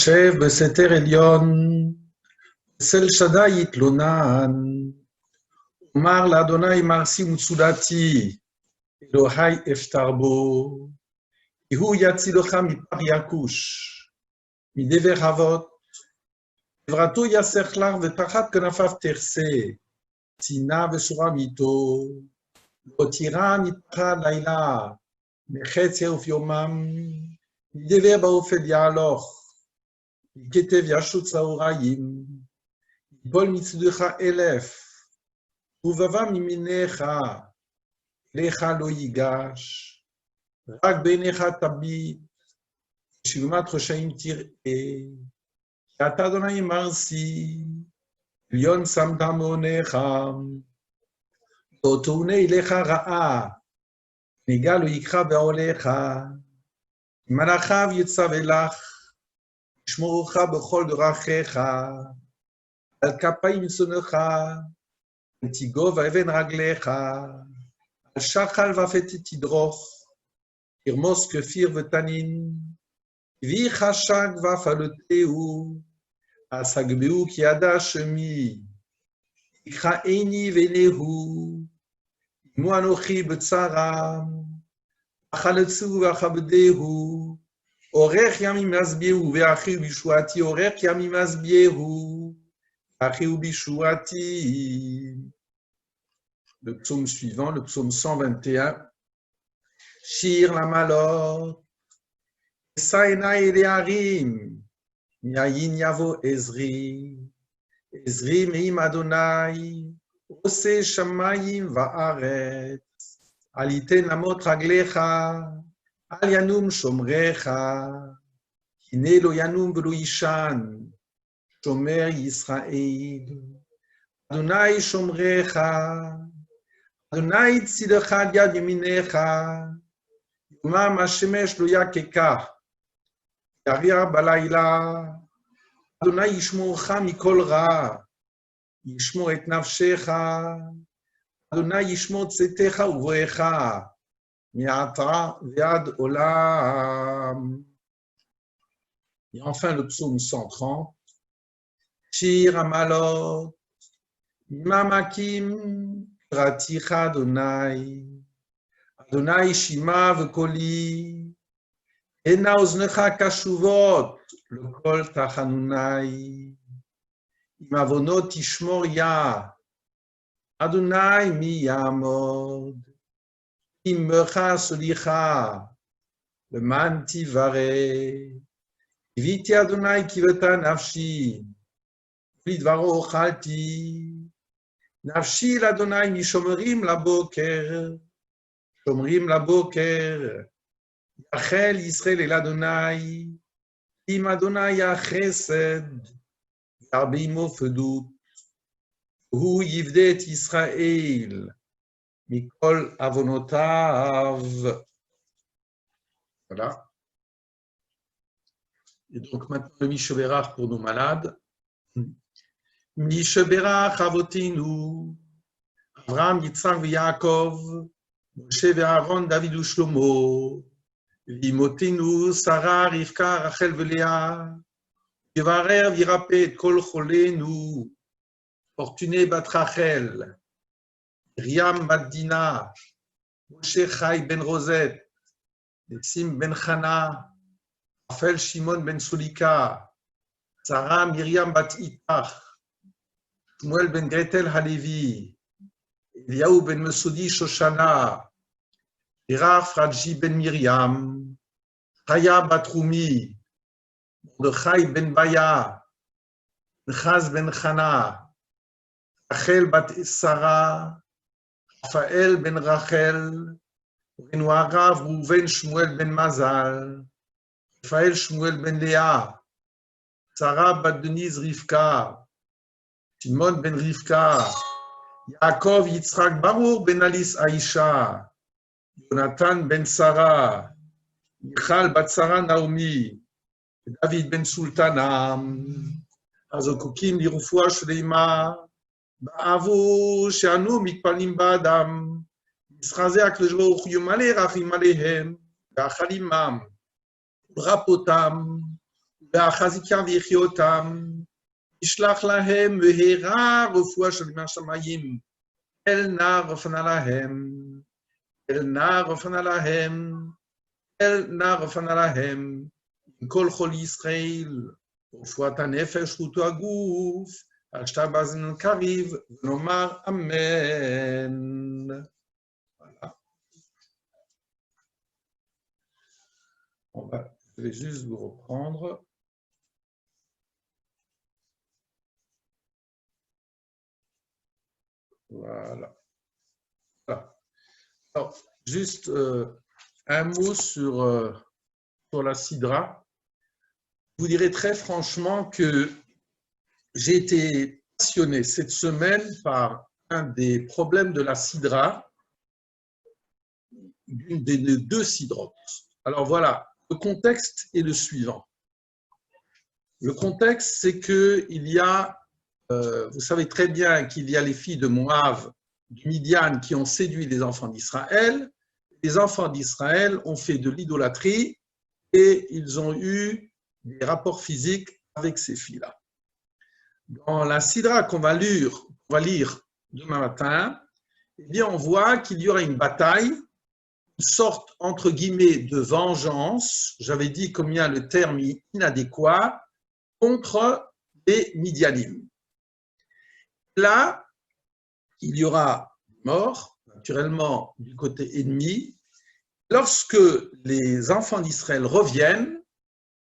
יושב בסתר עליון, אצל שדי יתלונן, אומר לאדוני מרסי ומצודתי, אלוהי אפתר בו, כי הוא יצילך מפח יכוש, מדבר אבות, עברתו יסך לך ותחת כנפיו תחסה, צינה ושורה מיתו, לא תירא נתחה לילה, מחץ ערב יומם, מדבר באופל יהלוך, מכתב ישוט צהריים, יפול מצדך 1000, ובבא מימינך, אליך לא ייגש, רק בעיניך תביט, שלומת חושעים תראה, כי אתה אדוני מרסי, עליון שמת מעונך, לא תאונה אליך רעה, נגע לא יקחה בעולך, מלאכיו יצווה לך, ישמורך בכל דרכיך, על כפיים שונאך, על תיגוב אבן רגליך, על שחל ופתית תדרוך, תרמוס כפיר ותנין, הביא חשק ואפלותהו, אז הגבהו כי ידע שמי, יקחה עיני ועיניהו, עמו אנוכי בצרם, החלצו ואכבדהו, אורך ימים יסביהו ואחיו בישועתי, אורך ימים יסביהו, אחיו בישועתי. Le psaume suivant, le psaume 121. Shir la malot, Esaena elearim, Miayin yavo Ezri, Ezri meim Adonai, Ose shamayim va'aret, Aliten amot raglecha, Al yanum shomrecha, Hine lo yanum velo yishan, Shomer Yisrael, Adonai shomrecha, Adonai tzilecha al yad yaminecha, Yomam hashemesh lo yakeka, Yaria balayla, Adonai yishmorcha mikol ra, Yishmor et nafshecha, Adonai yishmor tzetecha uvoecha, Mi'ata ve'ad olam. Et enfin le psaume 130, Shir Amalot, Mamakim, Raticha Adonai, Adonai Shima v'koli, Ena oznecha kashuvot, l'kol tachanunai, Imavonot tishmor ya, Adonai mi yamod, Immecha solicha, Leman tivare, Viti Adonai kiveta nafshi, Vidvaro ochalti, Nafshi l'Adonai mishomerim la boker, Shomrim la boker, Yachel Yisrael el Adonai, Im Adonai yachesed, Yarbeimo fedut, Hu yivdet Yisrael, Mikol avonotav. Voilà. Et donc maintenant le Misheberach pour nos malades. Misheberach avotinu, Avraham, Yitzhak v'Yaakov, Moshe v'Aaron, David u'Shlomo, v'imotinu, Sarah, Rivka, Rachel v'Léa, Yevarer v'Yirapeh et kol cholenu, Fortuné bat Rachel, Miriam bat Dina, Moshe Chai ben Rosette, Nessim ben Chana, Raphaël Shimon ben Sulika, Sarah Miriam bat Itach, Shmuel ben Gretel Halevi, Eliaou ben Mesodi Shoshana, Iraf Raji ben Miriam, Chaya bat Rumi, Mordechai ben Baya, Nechaz ben Chana, Rachel bat Sarah, Raphaël ben Rachel, Renoirav Rouven Shmuel ben Mazal, Raphaël Shmuel ben Léa, Sarah bat Denise Rivka, Shimon ben Rivka, Yaakov Yitzhak Baruch ben Alice Aisha, Jonathan ben Sarah, Michal bat Sarah Naomi, David ben Sultana, Azokukim lirufua shleima, Ba'avu she'anu mitpalim ba'adam, Yisraze HaKadosh Baruch Hu yomale rachim alehem, ve'achal imam, rapotam, והחזיקם ויחיותם, ישלח להם והרה רפואה של מהשמיים, אל נא רפנה להם, אל נא רפנה להם, אל נא רפנה להם, עם כל חול ישראל, רפואת הנפש ותו הגוף, השתה באזן קריב, ונאמר אמן. Je vais juste vous reprendre. Voilà. Alors, juste un mot sur la Sidra. Je vous dirais très franchement que j'ai été passionné cette semaine par un des problèmes de la Sidra, d'une des deux Sidrotes. Alors voilà, le contexte est le suivant. Le contexte, c'est qu'il y a, vous savez très bien qu'il y a les filles de Moab, du Midian, qui ont séduit les enfants d'Israël. Les enfants d'Israël ont fait de l'idolâtrie et ils ont eu des rapports physiques avec ces filles-là. Dans la Sidra qu'on va lire demain matin, eh bien, on voit qu'il y aura une bataille, une sorte, entre guillemets, de vengeance, j'avais dit combien le terme est inadéquat, contre les Midianim. Là, il y aura mort, naturellement, du côté ennemi. Lorsque les enfants d'Israël reviennent,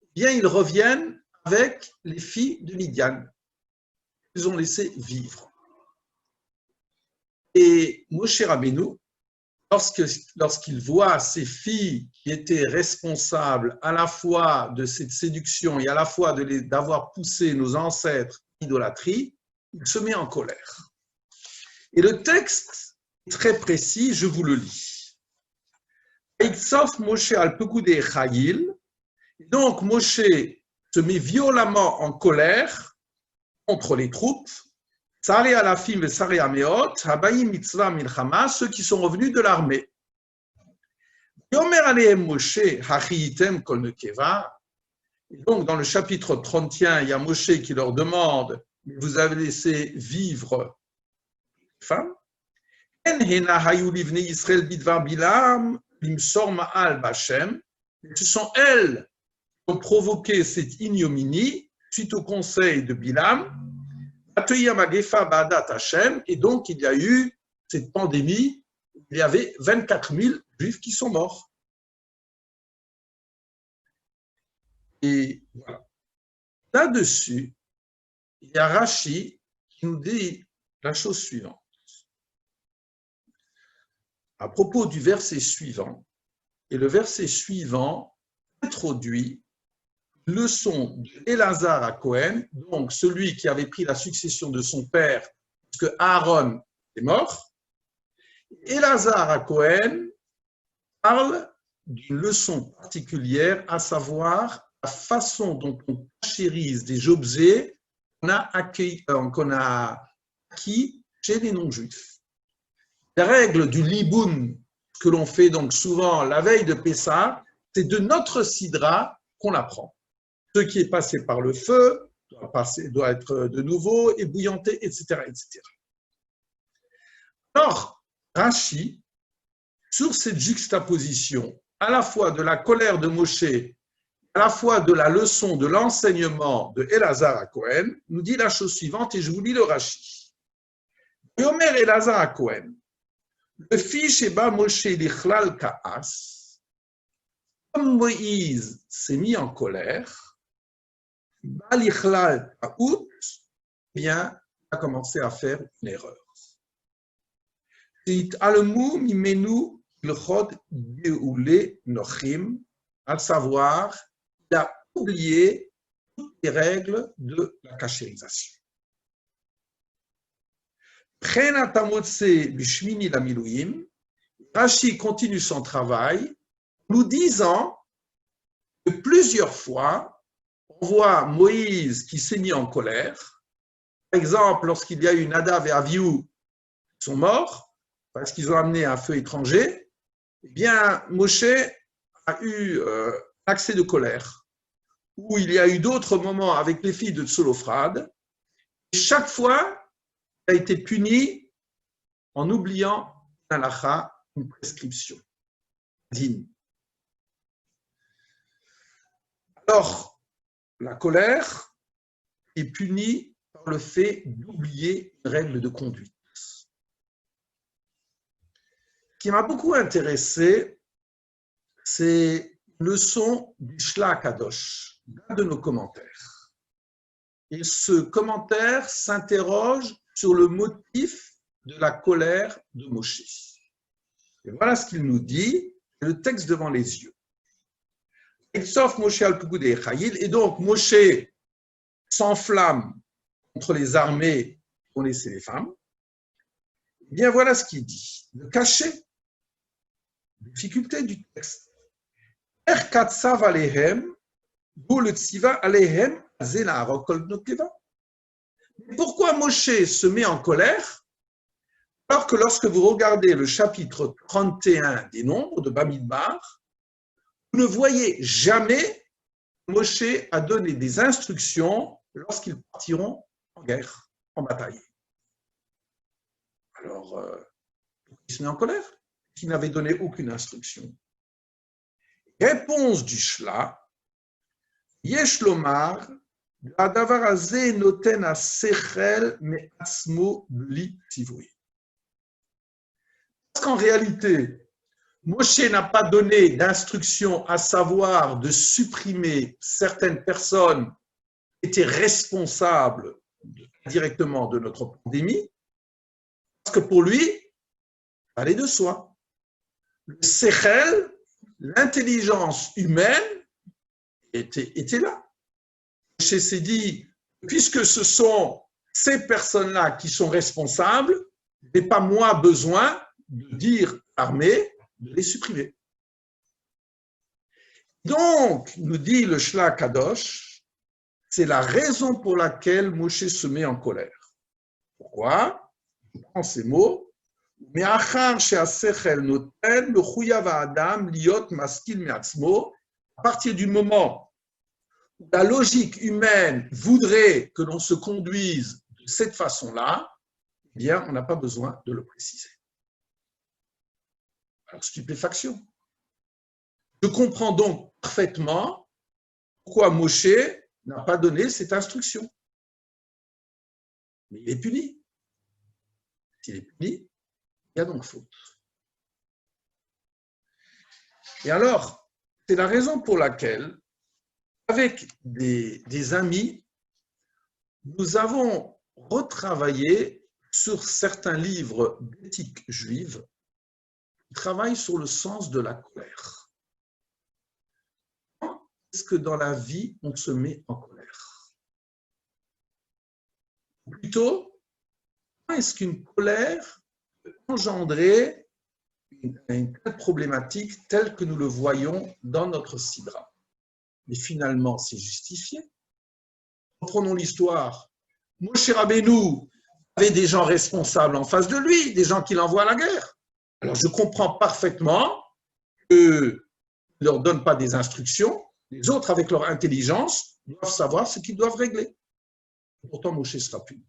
eh bien, ils reviennent avec les filles de Midian. Ils ont laissé vivre. Et Moshe Rabbeinu, lorsqu'il voit ces filles qui étaient responsables à la fois de cette séduction et à la fois d'avoir poussé nos ancêtres à l'idolâtrie, il se met en colère. Et le texte est très précis, je vous le lis. Moshe al-Pekudei Chayil. Donc Moshe se met violemment en colère contre les troupes, Saré alafim et Saré ameot, Habayim mitzvah milchama, ceux qui sont revenus de l'armée. Yomer alehem Moshe, hachiitem kol nekeva. Et donc, dans le chapitre 31, il y a Moshe qui leur demande, vous avez laissé vivre les femmes. En hena hayu livnei Yisrael bidvar bilam, limsor ma'al b'Hashem. Ce sont elles qui ont provoqué cette ignominie suite au conseil de Bilam. Et donc, il y a eu cette pandémie, il y avait 24 000 juifs qui sont morts. Et voilà. Là-dessus, il y a Rashi qui nous dit la chose suivante. À propos du verset suivant, et le verset suivant introduit leçon d'Elazar à Cohen, donc celui qui avait pris la succession de son père, puisque Aaron est mort. Elazar à Cohen parle d'une leçon particulière, à savoir la façon dont on chérise des objets qu'on a acquis chez les non-juifs. La règle du liboun que l'on fait donc souvent la veille de Pessah, c'est de notre sidra qu'on apprend. Ce qui est passé par le feu doit être de nouveau ébouillanté, etc., etc. Alors, Rashi, sur cette juxtaposition, à la fois de la colère de Moshe, à la fois de la leçon de l'enseignement de Elazar à Cohen, nous dit la chose suivante, et je vous lis le Rashi. Yomer Elazar à Cohen, le fils Sheba Moshe l'ichlal ka'as, comme Moïse s'est mis en colère, Balichlal Taout, bien, a commencé à faire une erreur. Alemu mimenu ilchot geoulé nochim, à savoir, il a oublié toutes les règles de la cachérisation. Prena tamotse bishmini la milouim, Rashi continue son travail, nous disant que plusieurs fois, on voit Moïse qui s'est mis en colère. Par exemple, lorsqu'il y a eu Nadav et Avihu qui sont morts parce qu'ils ont amené un feu étranger, eh bien, Moshe a eu accès de colère. où il y a eu d'autres moments avec les filles de Tsolophrade. Chaque fois, il a été puni en oubliant un halakha, une prescription. Digne. Alors, la colère est punie par le fait d'oublier une règle de conduite. Ce qui m'a beaucoup intéressé, c'est une leçon du Shla Kadosh, d'un de nos commentaires. Et ce commentaire s'interroge sur le motif de la colère de Moshe. Et voilà ce qu'il nous dit, le texte devant les yeux. Sauf Moshe al-Pugud et Chayil, et donc Moshe s'enflamme contre les armées qui ont laissé les femmes. Eh bien voilà ce qu'il dit, le cachet, difficulté du texte. Erkatsav alehem, bouletsiva alehem, zela rokol nokeva. Pourquoi Moshe se met en colère alors que lorsque vous regardez le chapitre 31 des Nombres de Bamidbar, vous ne voyez jamais Moshe a donné des instructions lorsqu'ils partiront en guerre, en bataille. Alors, il se met en colère, il n'avait donné aucune instruction. Réponse du Shla, Yesh lomar, Adavar hazeh noten hasechel me'atzmo bli tzivui. Parce qu'en réalité, Moshe n'a pas donné d'instruction, à savoir de supprimer certaines personnes qui étaient responsables directement de notre pandémie, parce que pour lui, ça allait de soi. Le sechel, l'intelligence humaine, était là. Moshe s'est dit, puisque ce sont ces personnes-là qui sont responsables, je n'ai pas moi besoin de dire à l'armée de les supprimer. Donc, nous dit le Shla Kadosh, c'est la raison pour laquelle Moshe se met en colère. Pourquoi? Je prends ces mots. À partir du moment où la logique humaine voudrait que l'on se conduise de cette façon-là, eh bien, on n'a pas besoin de le préciser. Alors, stupéfaction. Je comprends donc parfaitement pourquoi Moshe n'a pas donné cette instruction. Mais il est puni. S'il est puni, il y a donc faute. Et alors, c'est la raison pour laquelle, avec des amis, nous avons retravaillé sur certains livres d'éthique juive qui travaillent sur le sens de la colère. Est-ce que dans la vie, on se met en colère? Ou plutôt, est-ce qu'une colère peut engendrer une telle problématique telle que nous le voyons dans notre sidra? Mais finalement, c'est justifié. Reprenons l'histoire. Moshe Rabbeinu avait des gens responsables en face de lui, des gens qui l'envoient à la guerre. Alors je comprends parfaitement qu'il ne leur donne pas des instructions. Les autres, avec leur intelligence, doivent savoir ce qu'ils doivent régler. Pourtant, Moshe sera puni.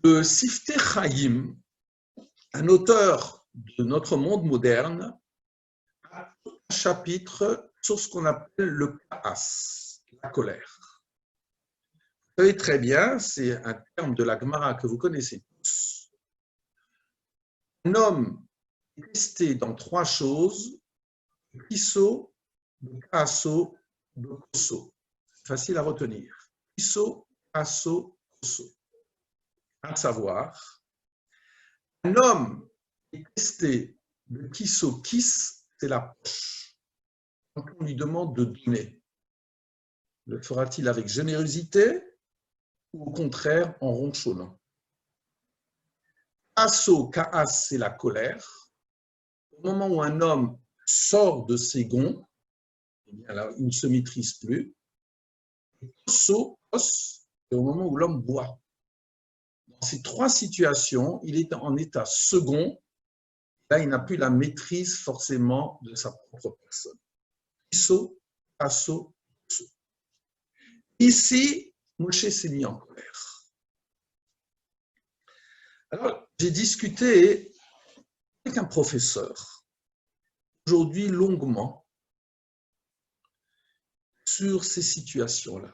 Le Siftei Chaim, un auteur de notre monde moderne, a un chapitre sur ce qu'on appelle le kaas, la colère. Vous savez très bien, c'est un terme de la Gemara que vous connaissez tous. Un homme est testé dans trois choses: le kisso, le kaaso, le koso. C'est facile à retenir. Kisso, kaaso, koso. À savoir, un homme est testé, le kisso, kiss, c'est la poche. Donc on lui demande de donner. Le fera-t-il avec générosité ou au contraire en ronchonnant? Kaaso, kaas, c'est la colère. Au moment où un homme sort de ses gonds, eh bien là, il ne se maîtrise plus. Koso, os, c'est au moment où l'homme boit. Dans ces trois situations, il est en état second. Là, il n'a plus la maîtrise forcément de sa propre personne. Isso, Asso, So. Ici, Moshe s'est mis en colère. Alors, j'ai discuté avec un professeur, aujourd'hui longuement, sur ces situations-là.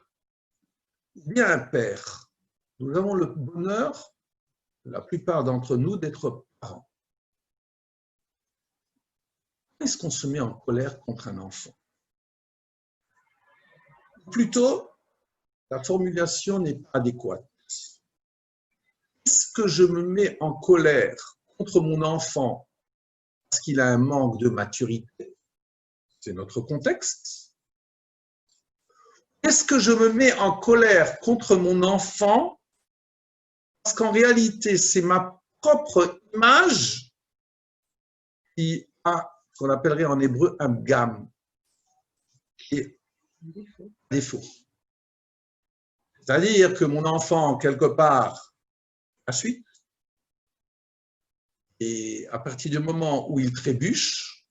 Bien un père, nous avons le bonheur, la plupart d'entre nous, d'être parents. Est-ce qu'on se met en colère contre un enfant? Plutôt, la formulation n'est pas adéquate. Est-ce que je me mets en colère contre mon enfant parce qu'il a un manque de maturité? C'est notre contexte. Est-ce que je me mets en colère contre mon enfant parce qu'en réalité, c'est ma propre image qui a ce qu'on appellerait en hébreu un gam, qui est défaut. C'est-à-dire que mon enfant, quelque part, la suite, et à partir du moment où il trébuche,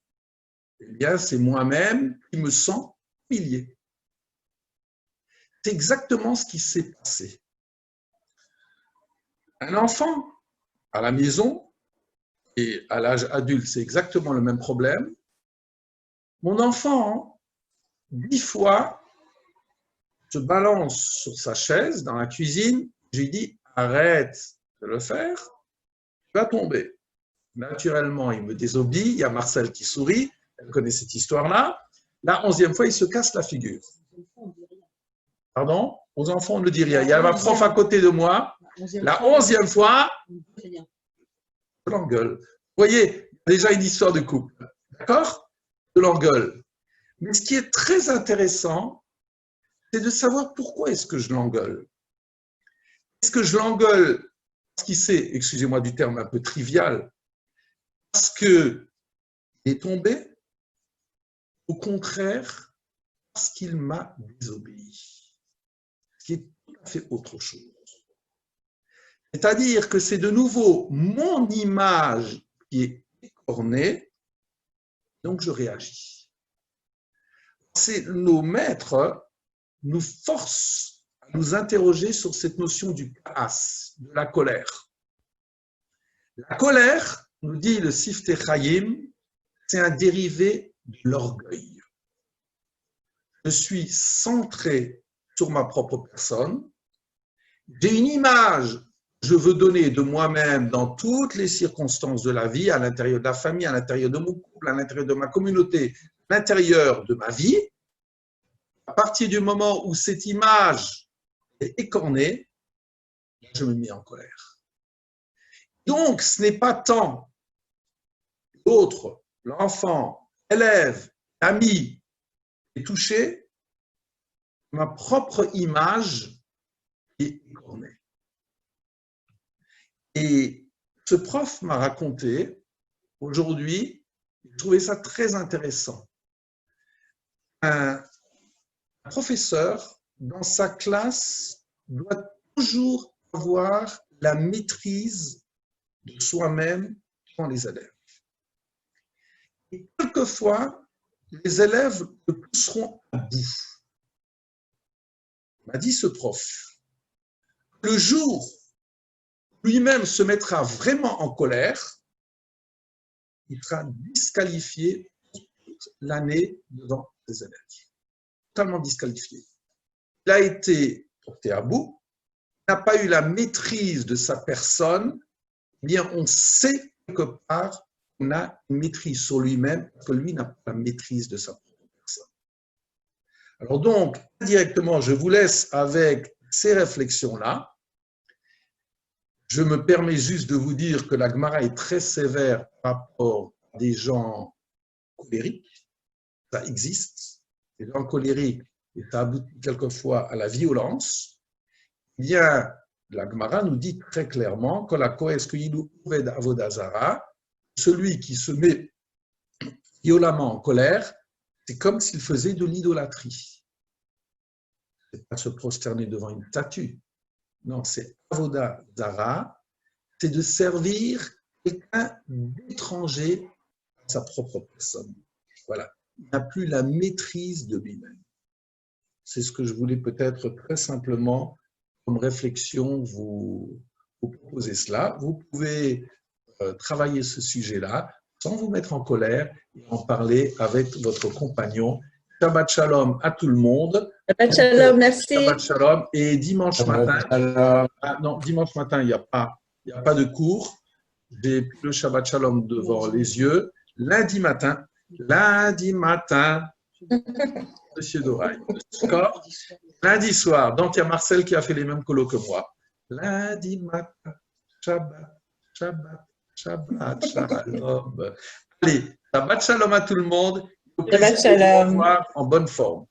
eh bien, c'est moi-même qui me sens humilié. C'est exactement ce qui s'est passé. Un enfant à la maison et à l'âge adulte, c'est exactement le même problème. Mon enfant, 10 fois, se balance sur sa chaise dans la cuisine. Je lui dis, arrête de le faire, tu vas tomber. Naturellement, il me désobéit. Il y a Marcel qui sourit. Elle connaît cette histoire-là. La 11e fois, il se casse la figure. Pardon? Aux enfants, on ne dit rien. Il y a ma prof à côté de moi. La 11e fois, je l'engueule. Vous voyez, déjà une histoire de couple. D'accord? Je l'engueule. Mais ce qui est très intéressant, c'est de savoir pourquoi est-ce que je l'engueule. Est-ce que je l'engueule parce qu'il s'est, excusez-moi du terme un peu trivial, parce qu'il est tombé, au contraire, parce qu'il m'a désobéi, ce qui est tout à fait autre chose. C'est-à-dire que c'est de nouveau mon image qui est écornée, donc je réagis. C'est nos maîtres nous forcent à nous interroger sur cette notion du kaas, de la colère. La colère, nous dit le Siftei Chaim, c'est un dérivé de l'orgueil. Je suis centré sur ma propre personne. J'ai une image que je veux donner de moi-même dans toutes les circonstances de la vie, à l'intérieur de la famille, à l'intérieur de mon couple, à l'intérieur de ma communauté, à l'intérieur de ma vie. À partir du moment où cette image est écornée, je me mets en colère. Donc, ce n'est pas tant l'autre, l'enfant, l'élève, l'ami est touché, ma propre image est écornée. Et ce prof m'a raconté, aujourd'hui, je trouvais ça très intéressant. Un professeur, dans sa classe, doit toujours avoir la maîtrise de soi-même devant les élèves. Et quelquefois, les élèves le pousseront à bout. M'a dit ce prof, le jour où lui-même se mettra vraiment en colère, il sera disqualifié toute l'année devant ses élèves. Totalement disqualifié. Il a été porté à bout, il n'a pas eu la maîtrise de sa personne, eh bien on sait quelque part qu'on a une maîtrise sur lui-même, que lui n'a pas la maîtrise de sa propre personne. Alors donc, directement, je vous laisse avec ces réflexions-là. Je me permets juste de vous dire que la Gemara est très sévère par rapport à des gens colériques. Ça existe. Les gens colériques, et ça aboutit quelquefois à la violence. Eh bien, la Gemara nous dit très clairement que la kohes keilu oved avodah zara, celui qui se met violemment en colère, c'est comme s'il faisait de l'idolâtrie. Ce n'est pas se prosterner devant une statue. Non, c'est avodah zara, c'est de servir quelqu'un d'étranger à sa propre personne. Voilà. n'a plus la maîtrise de lui-même. C'est ce que je voulais peut-être très simplement, comme réflexion, vous proposer cela. Vous pouvez travailler ce sujet-là sans vous mettre en colère et en parler avec votre compagnon. Shabbat Shalom à tout le monde. Shabbat Shalom, merci. Shabbat Shalom. Et dimanche matin, non, dimanche matin, il n'y a pas de cours. J'ai le Shabbat Shalom devant les yeux. Lundi matin, Monsieur Doraï, d'accord? Lundi soir, donc il y a Marcel qui a fait les mêmes colos que moi. Lundi matin, Shabbat Shalom. Allez, Shabbat Shalom à tout le monde. Shabbat Shalom. En bonne forme.